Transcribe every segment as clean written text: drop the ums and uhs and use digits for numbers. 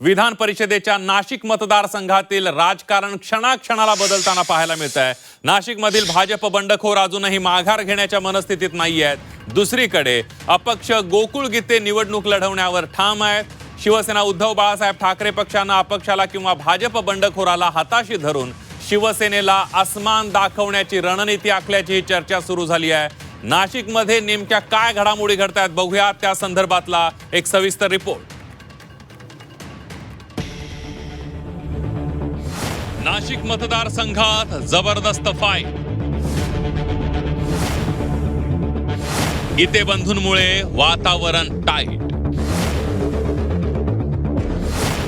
विधान परिषदेच्या नाशिक मतदारसंघातील राजकारण क्षणाक्षणाला बदलताना पाहायला मिळत आहे। नाशिकमधील भाजप बंडखोर अजूनही माघार घेण्याच्या मनस्थितीत नाही आहेत। दुसरीकडे अपक्ष गोकुळ गीते निवडणूक लढवण्यावर ठाम आहेत। शिवसेना उद्धव बाळासाहेब ठाकरे पक्षानं अपक्षाला किंवा भाजप बंडखोराला हाताशी धरून शिवसेनेला आसमान दाखवण्याची रणनीती आखल्याची चर्चा सुरू झाली आहे। नाशिकमध्ये नेमक्या काय घडामोडी घडतायत बघूया, त्या संदर्भातला एक सविस्तर रिपोर्ट। नाशिक मतदारसंघात जबरदस्त फाईट। गीते बंधूंमुळे वातावरण टाईट।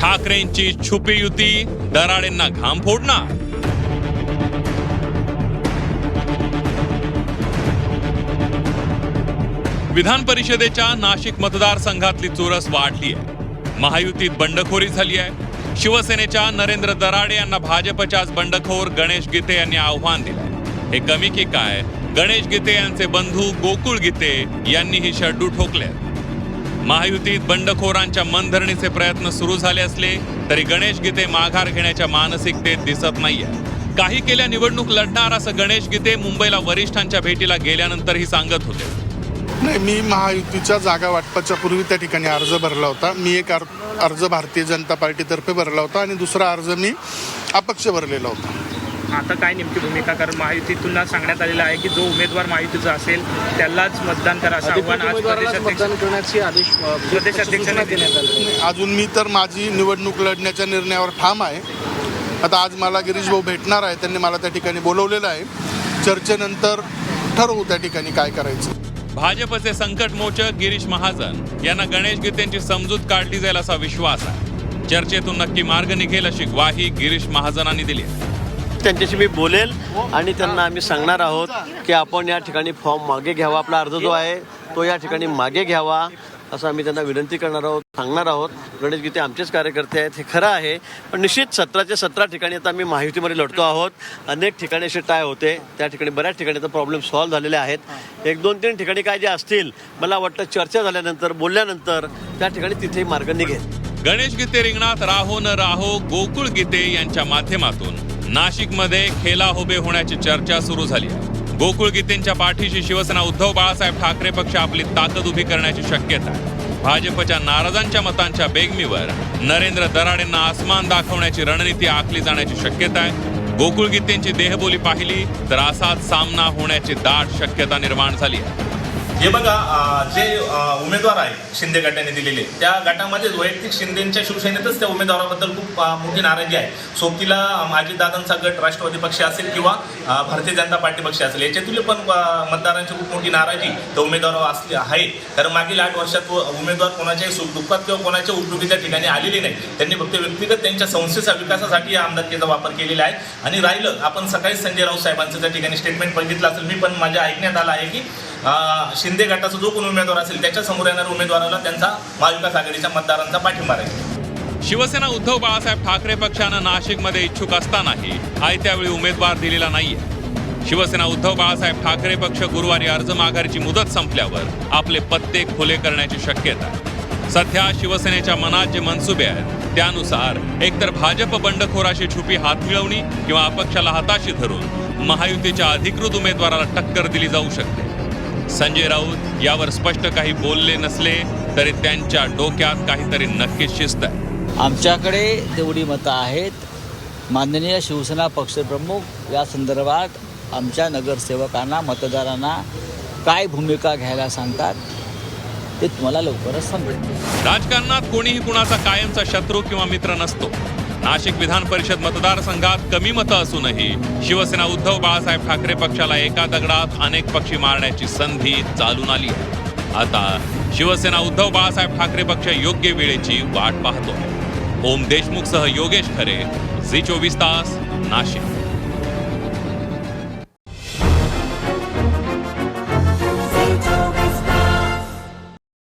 ठाकरेंची छुपी युती दराडेंना घाम फोडणार। विधान परिषदेच्या नाशिक मतदारसंघातली चुरस वाढली आहे। महायुतीत बंडखोरी झाली आहे। शिवसेनेच्या नरेंद्र दराडे यांना भाजपच्याच बंडखोर गणेश गीते यांनी आव्हान दिले। हे कमी की काय, गणेश गीते यांचे बंधू गोकुळ गीते यांनीही शड्डू ठोकले। महायुतीत बंडखोरांच्या मनधरणीचे प्रयत्न सुरू झाले असले तरी गणेश गीते माघार घेण्याच्या मानसिकतेत दिसत नाहीये। काही केल्या निवडणूक लढणार असं गणेश गीते मुंबईला वरिष्ठांच्या भेटीला गेल्यानंतरही सांगत होते। नाही, मी महायुतीच्या जागा वाटपाच्या पूर्वी त्या ठिकाणी अर्ज भरला होता। मी एक अर्ज भारतीय जनता पार्टीतर्फे भरला होता आणि दुसरा अर्ज मी अपक्ष भरलेला होता। आता काय नेमकी भूमिका, कारण महायुतीतून सांगण्यात आलेलं आहे की जो उमेदवार महायुतीचा असेल त्यालाच मतदान करा असं आव्हान आज प्रदेशाध्यक्षांनी देण्यात आलं। अजून मी तर माझी निवडणूक लढण्याच्या निर्णयावर ठाम आहे। आता आज मला गिरीश भाऊ भेटणार आहे, त्यांनी मला त्या ठिकाणी बोलवलेलं आहे। चर्चेनंतर ठरवू त्या ठिकाणी काय करायचं। भाजपचे संकटमोचक गिरीश महाजन यांना गणेश गीतेंची समजूत काढली जाईल असा विश्वास आहे। चर्चेतून नक्की मार्ग निघेल अशी ग्वाही गिरीश महाजनांनी दिली। त्यांच्याशी मी बोलेल आणि त्यांना आम्ही सांगणार आहोत की आपण या ठिकाणी फॉर्म मागे घ्यावा, आपला अर्ज जो आहे तो या ठिकाणी मागे घ्यावा असं आम्ही त्यांना विनंती करणार आहोत, सांगणार आहोत। गणेश गीते आमचेच कार्यकर्ते आहेत, हे खरं आहे, पण निश्चित 17 ठिकाणी आता आम्ही महायुतीमध्ये लढतो आहोत। अनेक ठिकाणी असे टाय होते, त्या ठिकाणी बऱ्याच ठिकाणी तर प्रॉब्लेम सॉल्व्ह झालेले आहेत। 1-2-3 ठिकाणी काय जे असतील, मला वाटतं चर्चा झाल्यानंतर, बोलल्यानंतर त्या ठिकाणी तिथेही मार्ग निघेल। गणेश गीते रिंगणात राहो न राहो गोकुळ गीते यांच्या माध्यमातून नाशिकमध्ये खेला उभे होण्याची चर्चा सुरू झाली आहे। गोकुळ गीतेंच्या पाठीशी शिवसेना उद्धव बाळासाहेब ठाकरे पक्ष आपली ताकद उभी करण्याची शक्यता आहे। भाजपच्या नाराजांच्या मतांच्या बेगमीवर नरेंद्र दराडेंना आसमान दाखवण्याची रणनीती आखली जाण्याची शक्यता आहे। गोकुळ गीतेंची देहबोली पाहिली तर असाच सामना होण्याची दाट शक्यता निर्माण झाली आहे। हे बघा, जे उमेदवार आहे शिंदे गटाने दिलेले, त्या गटामध्ये वैयक्तिक शिंदेच्या शिवसेनेतच त्या उमेदवाराबद्दल खूप मोठी नाराजी आहे। सोबतीला अजितदादांचा गट राष्ट्रवादी पक्ष असेल किंवा भारतीय जनता पार्टी पक्ष असेल, याच्यातून पण मतदारांची खूप मोठी नाराजी त्या उमेदवारावर असली आहे। कारण मागील 8 वर्षात उमेदवार कोणाच्याही सुखदुःखात किंवा कोणाच्या उपयोगीच्या ठिकाणी आलेली नाही। त्यांनी फक्त व्यक्तिगत त्यांच्या संस्थेच्या विकासासाठी या आमदारकीचा वापर केलेला आहे। आणि राहिलं, आपण सकाळी संजय राऊत साहेबांचं त्या ठिकाणी स्टेटमेंट बघितलं असेल, मी पण माझ्या ऐकण्यात आलं आहे की शिंदे गटाचा जो कोणी उमेदवार असेल त्याच्या समोर येणाऱ्या उमेदवाराला त्यांचा महाविकास आघाडीच्या मतदारांचा पाठिंबा राहील। शिवसेना उद्धव बाळासाहेब ठाकरे पक्षानं नाशिकमध्ये इच्छुक असतानाही त्यावेळी उमेदवार दिलेला नाहीये। शिवसेना उद्धव बाळासाहेब ठाकरे पक्ष गुरुवारी अर्ज माघारीची मुदत संपल्यावर आपले पत्ते खुले करण्याची शक्यता आहे। सध्या शिवसेनेच्या मनात जे मनसुबे आहेत त्यानुसार एकतर भाजप बंडखोराशी छुपी हात मिळवणी किंवा अपक्षाला हाताशी धरून महायुतीच्या अधिकृत उमेदवाराला टक्कर दिली जाऊ शकते। संजय राऊत यावर स्पष्ट काही बोलले नसले तरी त्यांच्या डोक्यात काहीतरी नक्कीच शिस्त आहे। आमच्याकडे तेवढी मतं आहेत। माननीय शिवसेना पक्षप्रमुख या संदर्भात आमच्या नगरसेवकांना, मतदारांना काय भूमिका घ्यायला सांगतात ते तुम्हाला लवकरच समजेल। राजकारणात कोणीही कुणाचा कायमचा शत्रू किंवा मित्र नसतो। नाशिक विधान परिषद मतदारसंघात कमी मतं असूनही शिवसेना उद्धव बाळासाहेब ठाकरे पक्षाला एका दगडात अनेक पक्षी मारण्याची संधी चालून आली आहे। आता शिवसेना उद्धव बाळासाहेब ठाकरे पक्ष योग्य वेळेची वाट पाहतो। ओम देशमुखसह योगेश खरे, झी 24 तास, नाशिक।